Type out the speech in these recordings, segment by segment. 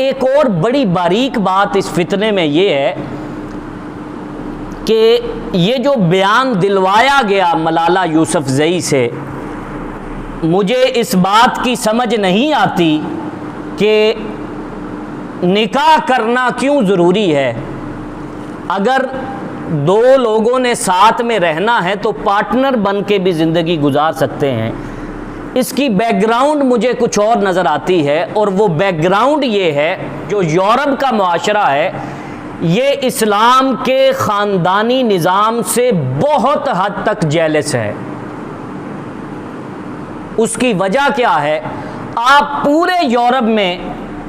ایک اور بڑی باریک بات اس فتنے میں یہ ہے کہ یہ جو بیان دلوایا گیا ملالہ یوسفزئی سے، مجھے اس بات کی سمجھ نہیں آتی کہ نکاح کرنا کیوں ضروری ہے۔ اگر دو لوگوں نے ساتھ میں رہنا ہے تو پارٹنر بن کے بھی زندگی گزار سکتے ہیں۔ اس کی بیک گراؤنڈ مجھے کچھ اور نظر آتی ہے، اور وہ بیک گراؤنڈ یہ ہے، جو یورپ کا معاشرہ ہے یہ اسلام کے خاندانی نظام سے بہت حد تک جیلس ہے۔ اس کی وجہ کیا ہے؟ آپ پورے یورپ میں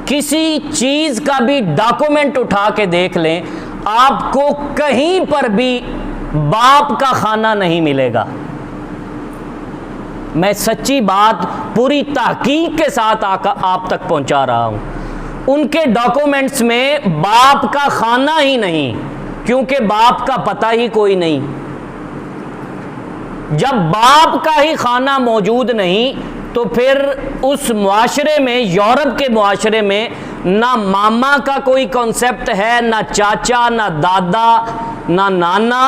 کسی چیز کا بھی ڈاکومنٹ اٹھا کے دیکھ لیں، آپ کو کہیں پر بھی باپ کا کھانا نہیں ملے گا۔ میں سچی بات پوری تحقیق کے ساتھ آپ تک پہنچا رہا ہوں۔ ان کے ڈاکومنٹس میں باپ کا کھانا ہی نہیں، کیونکہ باپ کا پتہ ہی کوئی نہیں۔ جب باپ کا ہی کھانا موجود نہیں تو پھر اس معاشرے میں، یورپ کے معاشرے میں، نہ ماما کا کوئی کنسیپٹ ہے، نہ چاچا، نہ دادا، نہ نانا۔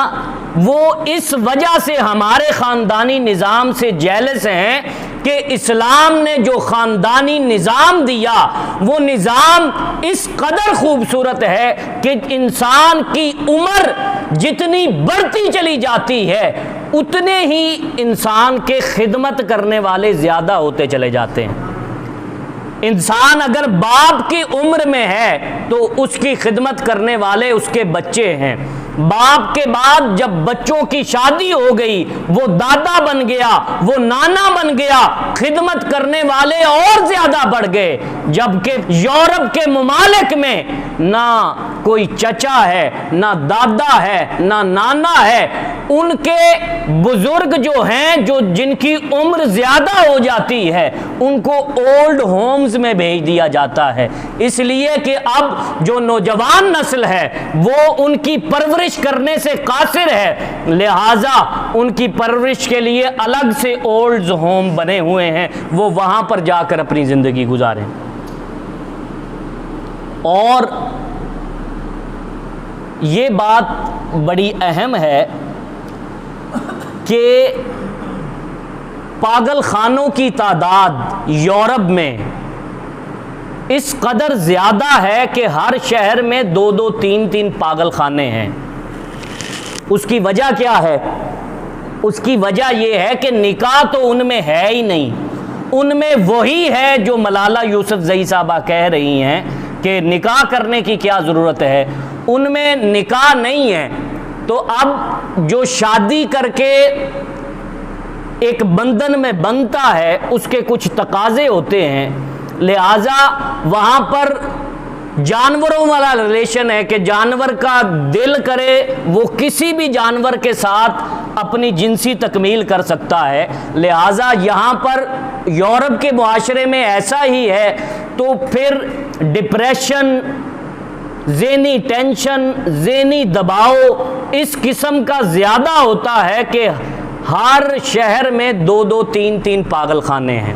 وہ اس وجہ سے ہمارے خاندانی نظام سے جیلس ہیں کہ اسلام نے جو خاندانی نظام دیا وہ نظام اس قدر خوبصورت ہے کہ انسان کی عمر جتنی بڑھتی چلی جاتی ہے اتنے ہی انسان کے خدمت کرنے والے زیادہ ہوتے چلے جاتے ہیں۔ انسان اگر باپ کی عمر میں ہے تو اس کی خدمت کرنے والے اس کے بچے ہیں۔ باپ کے بعد جب بچوں کی شادی ہو گئی وہ دادا بن گیا، وہ نانا بن گیا، خدمت کرنے والے اور زیادہ بڑھ گئے۔ جبکہ یورپ کے ممالک میں نہ کوئی چچا ہے، نہ دادا ہے، نہ نانا ہے۔ ان کے بزرگ جو ہیں، جن کی عمر زیادہ ہو جاتی ہے، ان کو اولڈ ہومز میں بھیج دیا جاتا ہے، اس لیے کہ اب جو نوجوان نسل ہے وہ ان کی پرورش کرنے سے قاصر ہے، لہٰذا ان کی پرورش کے لیے الگ سے اولڈ ہوم بنے ہوئے ہیں، وہ وہاں پر جا کر اپنی زندگی گزاریں۔ اور یہ بات بڑی اہم ہے کہ پاگل خانوں کی تعداد یورپ میں اس قدر زیادہ ہے کہ ہر شہر میں 2 3 پاگل خانے ہیں۔ اس کی وجہ کیا ہے؟ اس کی وجہ یہ ہے کہ نکاح تو ان میں ہے ہی نہیں۔ ان میں وہی ہے جو ملالہ یوسفزئی صاحبہ کہہ رہی ہیں کہ نکاح کرنے کی کیا ضرورت ہے، ان میں نکاح نہیں ہے۔ تو اب جو شادی کر کے ایک بندھن میں بنتا ہے اس کے کچھ تقاضے ہوتے ہیں، لہٰذا وہاں پر جانوروں والا ریلیشن ہے کہ جانور کا دل کرے وہ کسی بھی جانور کے ساتھ اپنی جنسی تکمیل کر سکتا ہے، لہٰذا یہاں پر یورپ کے معاشرے میں ایسا ہی ہے۔ تو پھر ڈپریشن، ذہنی ٹینشن، ذہنی دباؤ اس قسم کا زیادہ ہوتا ہے کہ ہر شہر میں 2 3 پاگل خانے ہیں۔